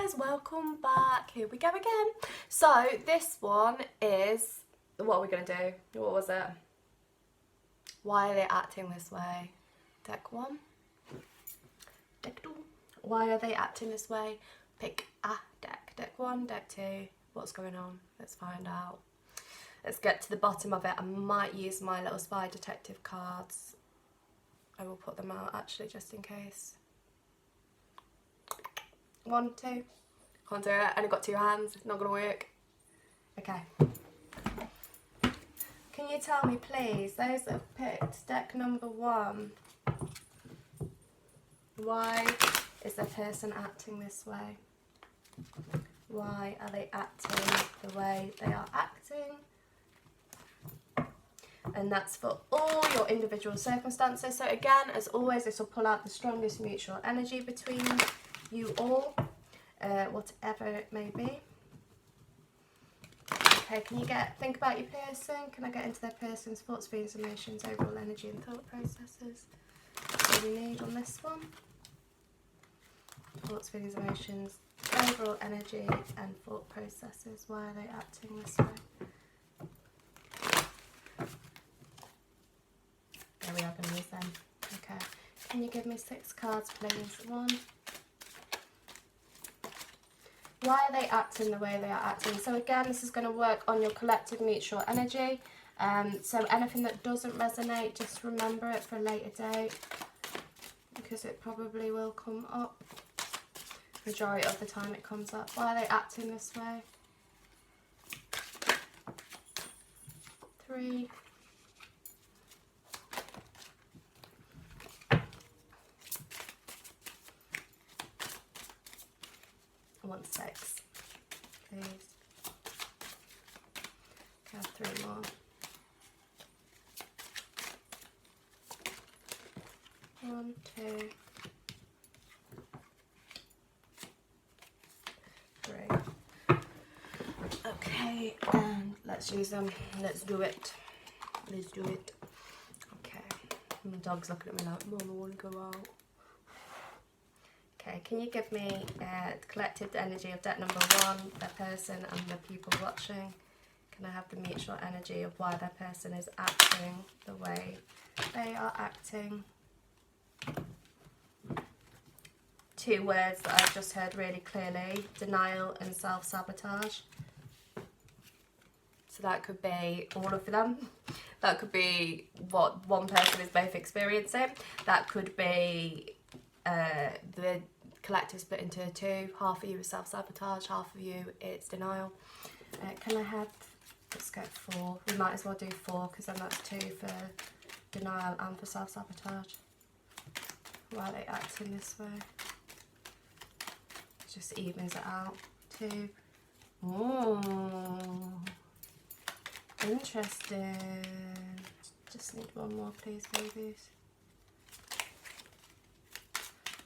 guys, welcome back. Here we go again. So this one is, what are we going to do? What was it? Why are they acting this way? Deck 1. Deck 2. Why are they acting this way? Pick a deck. Deck 1, deck 2. What's going on? Let's find out. Let's get to the bottom of it. I might use my little spy detective cards. I will put them out actually just in case. 1, 2. Can't do it. I only got 2 hands. Not gonna work. Okay. Can you tell me, please, those that have picked deck number 1, why is the person acting this way? Why are they acting the way they are acting? And that's for all your individual circumstances. So again, as always, this will pull out the strongest mutual energy between you all, whatever it may be. Okay, can you think about your person? Can I get into their person's thoughts, feelings, emotions, overall energy and thought processes? That's what we need on this one. Thoughts, feelings, emotions, overall energy and thought processes. Why are they acting this way? There we are, going to use them. Okay, can you give me 6 cards, please? 1. Why are they acting the way they are acting? So again, this is going to work on your collective mutual energy. So anything that doesn't resonate, just remember it for a later date, because it probably will come up. Majority of the time it comes up. Why are they acting this way? 3. 1, 6, please. Okay, 3 more. 1, 2, 3. Okay, and let's use them. Let's do it. Let's do it. Okay. My dog's looking at me like, Mum, I want to go out. Okay, can you give me the collective energy of deck number 1, their person and the people watching? Can I have the mutual energy of why their person is acting the way they are acting? 2 words that I've just heard really clearly: denial and self-sabotage. So that could be all of them. That could be what one person is both experiencing. That could be the collective split into 2. Half of you is self-sabotage, half of you it's denial. Can I have, let's go 4. We might as well do 4 because then that's 2 for denial and for self-sabotage. Why are they acting this way? It just evens it out. 2. Ooh, interesting. Just need 1 more, please, babies.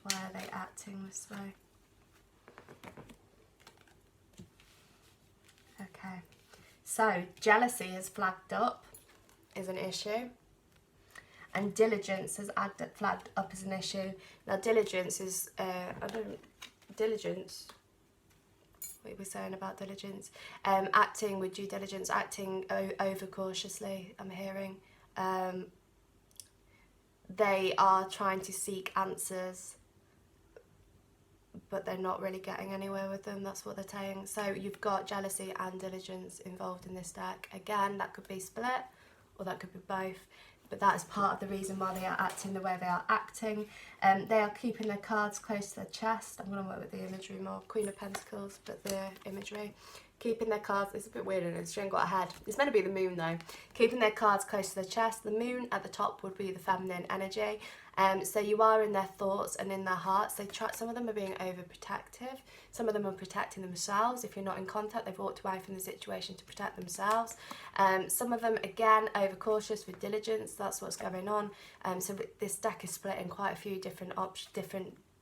Why are they acting this way? Okay, so jealousy is flagged up as an issue, and diligence has flagged up as an issue. Now diligence is, diligence, what are we saying about diligence? Acting with due diligence, acting over cautiously, I'm hearing. They are trying to seek answers, but they're not really getting anywhere with them. That's what they're saying. So you've got jealousy and diligence involved in this deck. Again, that could be split or that could be both, but that is part of the reason why they are acting the way they are acting. They are keeping their cards close to their chest. I'm going to work with the imagery more. Queen of Pentacles, but the imagery. Keeping their cards, it's a bit weird, and she ain't got a head. It's meant to be the moon though. Keeping their cards close to their chest. The moon at the top would be the feminine energy. So you are in their thoughts and in their hearts. Some of them are being overprotective. Some of them are protecting themselves. If you're not in contact, they've walked away from the situation to protect themselves. Some of them, again, overcautious with diligence. That's what's going on. So this deck is split in quite a few different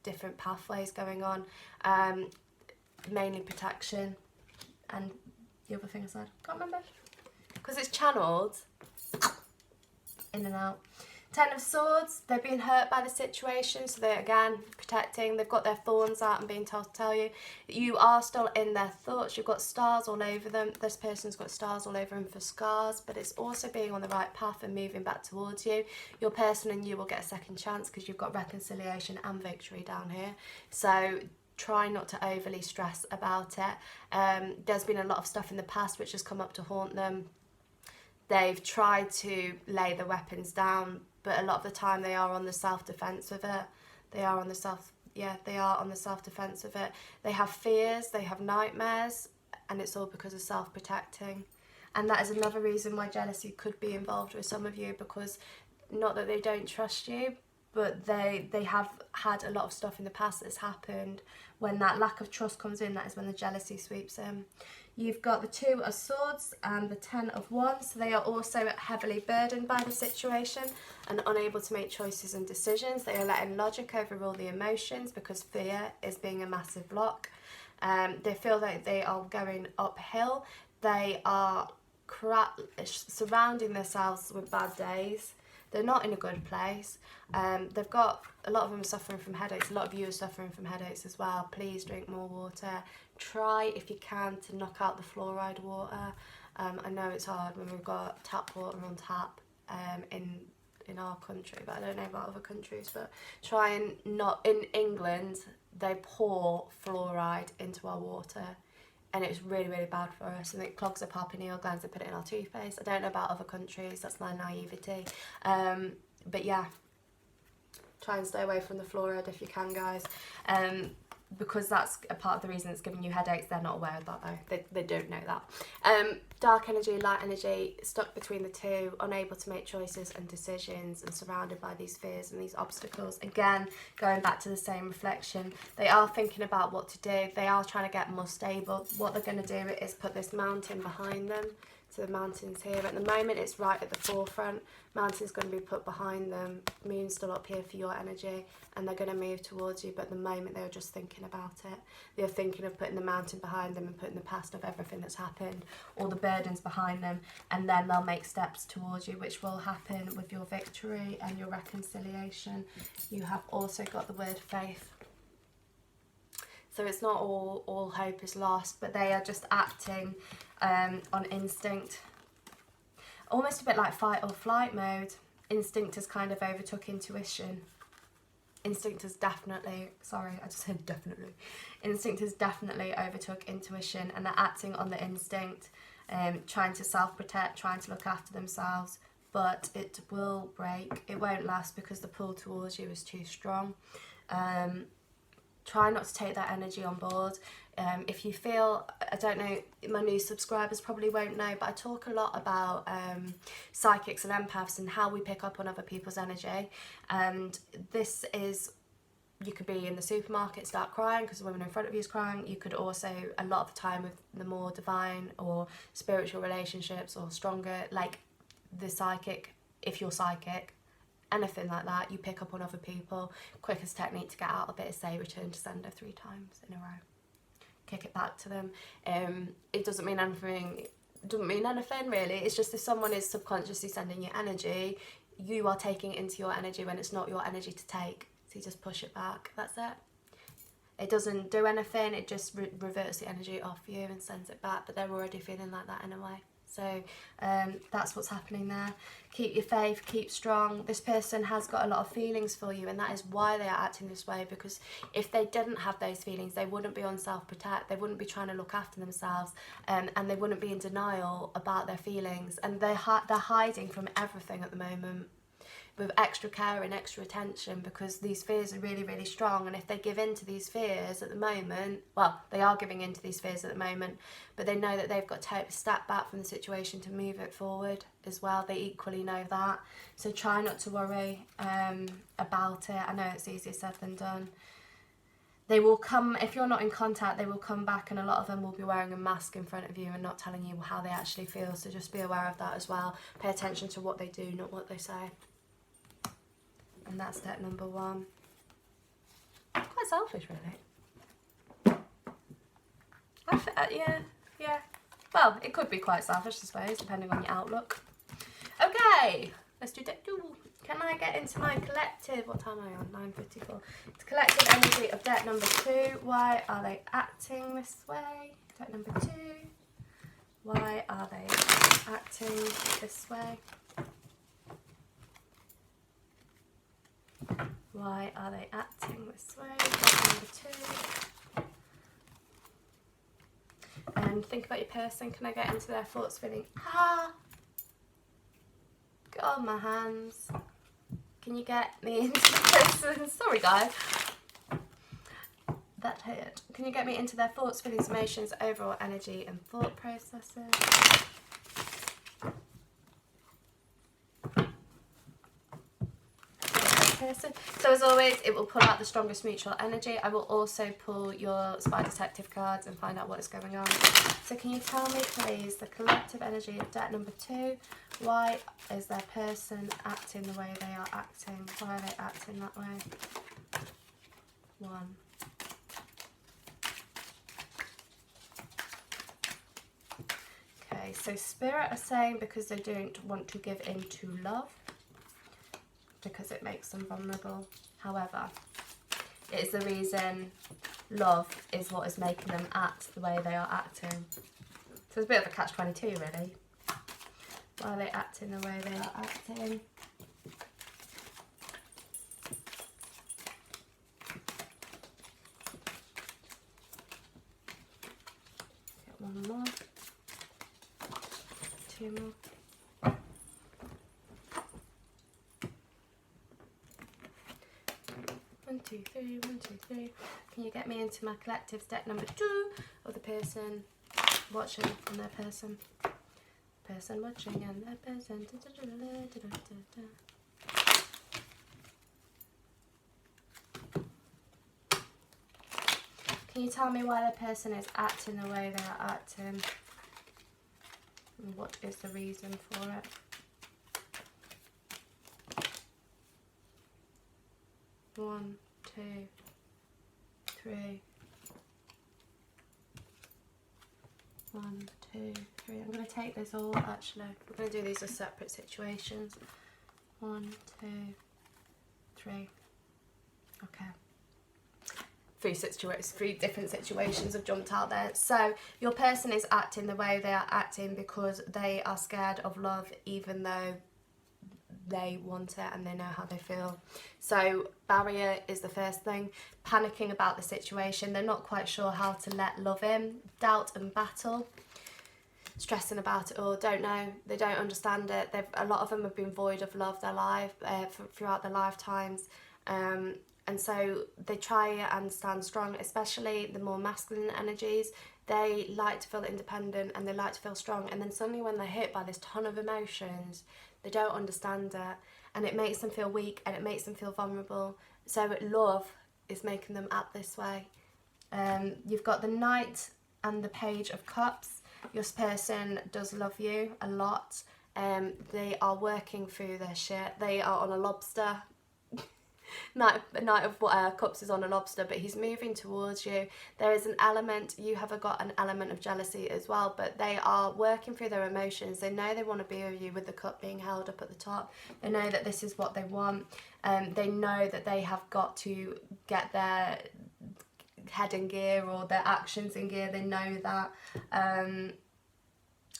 different pathways going on. Mainly protection. And the other thing I said, can't remember, because it's channeled in and out. Ten of Swords, they're being hurt by the situation, so they're, again, protecting. They've got their thorns out and being told to tell you. You are still in their thoughts. You've got stars all over them. This person's got stars all over them for scars, but it's also being on the right path and moving back towards you. Your person and you will get a second chance because you've got reconciliation and victory down here. So try not to overly stress about it. There's been a lot of stuff in the past which has come up to haunt them. They've tried to lay the weapons down, but a lot of the time they are on the self-defense of it. They are on the self-defense of it. They have fears, they have nightmares, and it's all because of self-protecting. And that is another reason why jealousy could be involved with some of you, because not that they don't trust you, but they have had a lot of stuff in the past that's happened. When that lack of trust comes in, that is when the jealousy sweeps in. You've got the Two of Swords and the Ten of Wands. So they are also heavily burdened by the situation and unable to make choices and decisions. They are letting logic overrule the emotions because fear is being a massive block. They feel that they are going uphill. They are surrounding themselves with bad days. They're not in a good place. They've got, a lot of them are suffering from headaches. A lot of you are suffering from headaches as well. Please drink more water. Try, if you can, to knock out the fluoride water. I know it's hard when we've got tap water on tap in our country, but I don't know about other countries. But try and not, in England, they pour fluoride into our water. And it's really, really bad for us, and it clogs up our pineal glands. They put it in our toothpaste. I don't know about other countries, that's my naivety. But yeah, try and stay away from the fluoride if you can, guys. Because that's a part of the reason it's giving you headaches. They're not aware of that though. They don't know that. Dark energy, light energy, stuck between the two, unable to make choices and decisions, and surrounded by these fears and these obstacles. Again, going back to the same reflection, they are thinking about what to do. They are trying to get more stable. What they're going to do is put this mountain behind them. So the mountain's here. At the moment, it's right at the forefront. Mountain's going to be put behind them. Moon's still up here for your energy, and they're going to move towards you. But at the moment, they're just thinking about it. They're thinking of putting the mountain behind them and putting the past of everything that's happened, all the burdens behind them, and then they'll make steps towards you, which will happen with your victory and your reconciliation. You have also got the word faith. So it's not all hope is lost, but they are just acting on instinct. Almost a bit like fight or flight mode. Instinct has kind of overtook intuition. Instinct has definitely, sorry, I just said definitely. Instinct has definitely overtook intuition, and they're acting on the instinct, trying to self-protect, trying to look after themselves, but it will break. It won't last because the pull towards you is too strong. Try not to take that energy on board. If you feel, I don't know, my new subscribers probably won't know, but I talk a lot about psychics and empaths and how we pick up on other people's energy. And this is, you could be in the supermarket, start crying because the woman in front of you is crying. You could also, a lot of the time with the more divine or spiritual relationships or stronger, like the psychic, if you're psychic, anything like that, you pick up on other people. Quickest technique to get out of it is say return to sender 3 times in a row. Kick it back to them. It doesn't mean anything. Doesn't mean anything really. It's just if someone is subconsciously sending you energy, you are taking it into your energy when it's not your energy to take. So you just push it back. That's it. It doesn't do anything. It just reverts the energy off you and sends it back. But they're already feeling like that anyway. So that's what's happening there. Keep your faith, keep strong. This person has got a lot of feelings for you, and that is why they are acting this way, because if they didn't have those feelings, they wouldn't be on self-protect, they wouldn't be trying to look after themselves, and they wouldn't be in denial about their feelings, and they're hiding from everything at the moment with extra care and extra attention, because these fears are really, really strong. And if they give in to these fears at the moment, well, they are giving in to these fears at the moment, but they know that they've got to take a step back from the situation to move it forward as well. They equally know that. So try not to worry about it. I know it's easier said than done. They will come, if you're not in contact, they will come back, and a lot of them will be wearing a mask in front of you and not telling you how they actually feel. So just be aware of that as well. Pay attention to what they do, not what they say. And that's step number 1. Quite selfish, really. Yeah. Well, it could be quite selfish, I suppose, depending on your outlook. Okay, let's do deck 2. Can I get into my collective? What time am I on? 9:54. It's collective energy of deck number 2. Why are they acting this way? Deck number 2. Why are they acting this way? Why are they acting this way? Deck number 2. And think about your person. Can I get into their thoughts, feeling? God, my hands. Can you get me into the person? Sorry, guys. That hurt. Can you get me into their thoughts, feelings, emotions, overall energy, and thought processes? Person. So as always, it will pull out the strongest mutual energy. I will also pull your spy detective cards and find out what is going on. So can you tell me, please, the collective energy of deck number 2? Why is their person acting the way they are acting? Why are they acting that way? 1. Okay, so Spirit are saying because they don't want to give in to love, because it makes them vulnerable. However, it is the reason love is what is making them act the way they are acting. So it's a bit of a catch-22, really. Why are they acting the way they are acting? Get 1 more. 2 more. 1, 2, 3, 1, 2, 3. Can you get me into my collectives deck number 2 of the person watching and their person? Person watching and their person. Can you tell me why the person is acting the way they are acting? And what is the reason for it? One, 2, 3. 1, 2, 3. I'm going to take this all, actually. We're going to do these as separate situations. 1, 2, 3. Okay. 3 different situations have jumped out there. So your person is acting the way they are acting because they are scared of love, even though they want it and they know how they feel. So barrier is the first thing. Panicking about the situation. They're not quite sure how to let love in. Doubt and battle. Stressing about it all. Don't know. They don't understand it. A lot of them have been void of love throughout their lifetimes. And so they try and stand strong, especially the more masculine energies. They like to feel independent and they like to feel strong. And then suddenly when they're hit by this ton of emotions, they don't understand it. And it makes them feel weak and it makes them feel vulnerable. So love is making them act this way. You've got the Knight and the Page of Cups. Your person does love you a lot. They are working through their shit. They are on a lobster. Knight of Cups is on a lobster, but he's moving towards you. There is an element, you have got an element of jealousy as well, but they are working through their emotions. They know they want to be with you with the cup being held up at the top. They know that this is what they want. They know that they have got to get their head in gear or their actions in gear. They know that.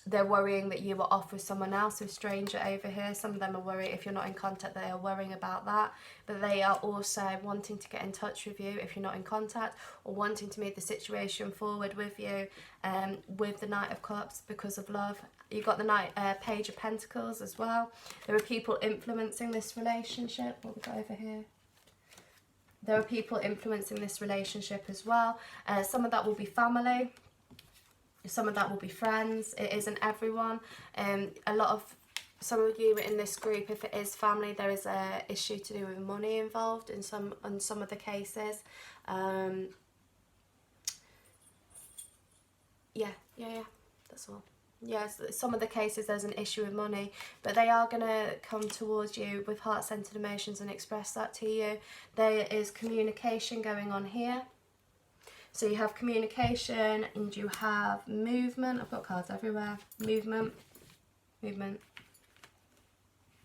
They're worrying that you are off with someone else, a stranger over here. Some of them are worried if you're not in contact, they are worrying about that. But they are also wanting to get in touch with you if you're not in contact, or wanting to move the situation forward with you with the Knight of Cups because of love. You've got the Page of Pentacles as well. There are people influencing this relationship. What we got over here? There are people influencing this relationship as well. Some of that will be family. Some of that will be friends. It isn't everyone. Some of you in this group, if it is family, there is a issue to do with money involved in some of the cases. Yeah, that's all. Yes, some of the cases there's an issue with money, but they are going to come towards you with heart-centered emotions and express that to you. There is communication going on here. So you have communication and you have movement. I've got cards everywhere. Movement.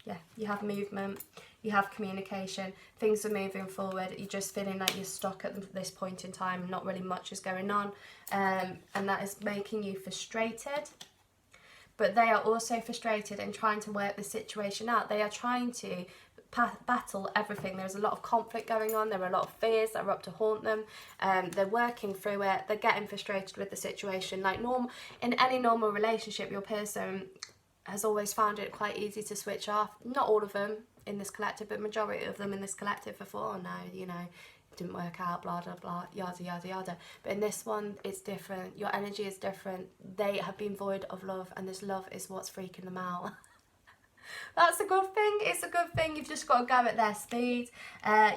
Yeah, you have movement. you have communication, things are moving forward, you're just feeling like you're stuck at this point in time, not really much is going on, and that is making you frustrated. But they are also frustrated and trying to work the situation out. They are trying to battle everything. There's a lot of conflict going on. There are a lot of fears that are up to haunt them. They're working through it. They're getting frustrated with the situation. Like in any normal relationship, your person has always found it quite easy to switch off. Not all of them in this collective, but majority of them in this collective before, no, you know, it didn't work out, blah, blah, blah, yada, yada, yada. But in this one, it's different. Your energy is different. They have been void of love, and this love is what's freaking them out. That's a good thing. It's a good thing. You've just got to go at their speed.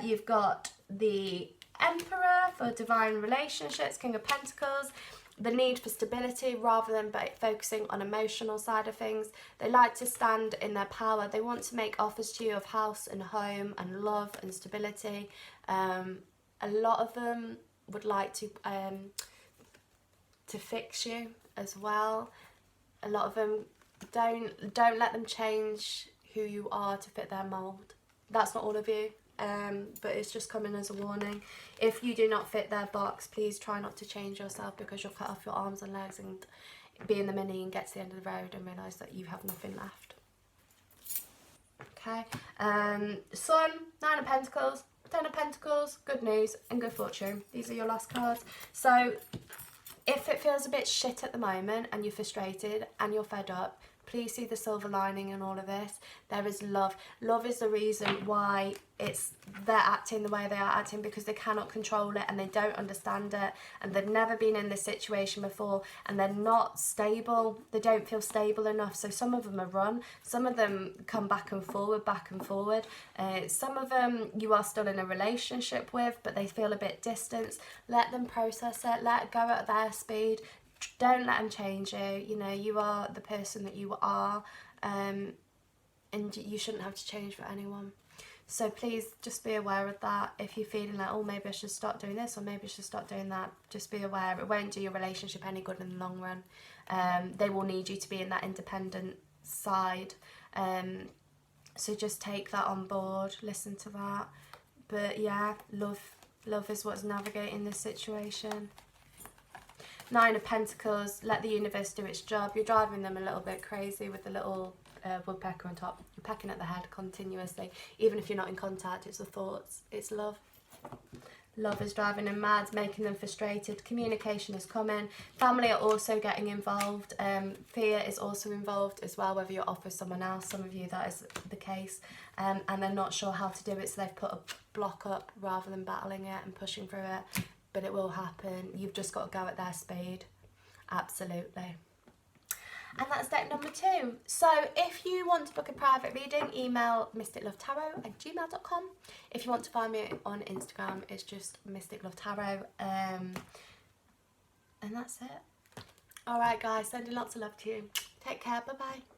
You've got the Emperor for divine relationships, King of Pentacles. The need for stability rather than focusing on emotional side of things. They like to stand in their power. They want to make offers to you of house and home and love and stability. A lot of them would like to fix you as well. A lot of them don't let them change who you are to fit their mould. That's not all of you. But it's just coming as a warning. If you do not fit their box, please try not to change yourself, because you'll cut off your arms and legs and be in the mini and get to the end of the road and realise that you have nothing left. Okay, Sun, 9 of Pentacles, 10 of Pentacles, good news and good fortune. These are your last cards. So if it feels a bit shit at the moment and you're frustrated and you're fed up, please see the silver lining in all of this. There is love. Love is the reason why they're acting the way they are acting, because they cannot control it and they don't understand it, and they've never been in this situation before, and they're not stable. They don't feel stable enough. So some of them are run. Some of them come back and forward, back and forward. Some of them you are still in a relationship with, but they feel a bit distant. Let them process it. Let it go at their speed. Don't let them change you. You know, you are the person that you are, and you shouldn't have to change for anyone. So please just be aware of that. If you're feeling like, oh, maybe I should start doing this or maybe I should start doing that, just be aware. It won't do your relationship any good in the long run. They will need you to be in that independent side. So just take that on board. Listen to that. But yeah, love is what's navigating this situation. 9 of Pentacles, let the universe do its job. You're driving them a little bit crazy with the little woodpecker on top. You're pecking at the head continuously. Even if you're not in contact, it's the thoughts. It's love. Love is driving them mad, making them frustrated. Communication is coming. Family are also getting involved. Fear is also involved as well, whether you're off with someone else. Some of you, that is the case. And they're not sure how to do it, so they've put a block up rather than battling it and pushing through it. But it will happen. You've just got to go at their speed. Absolutely. And that's deck number 2. So if you want to book a private reading, email mysticlovetarot@gmail.com. If you want to find me on Instagram, it's just mysticlovetarot. And that's it. Alright guys, sending lots of love to you. Take care. Bye bye.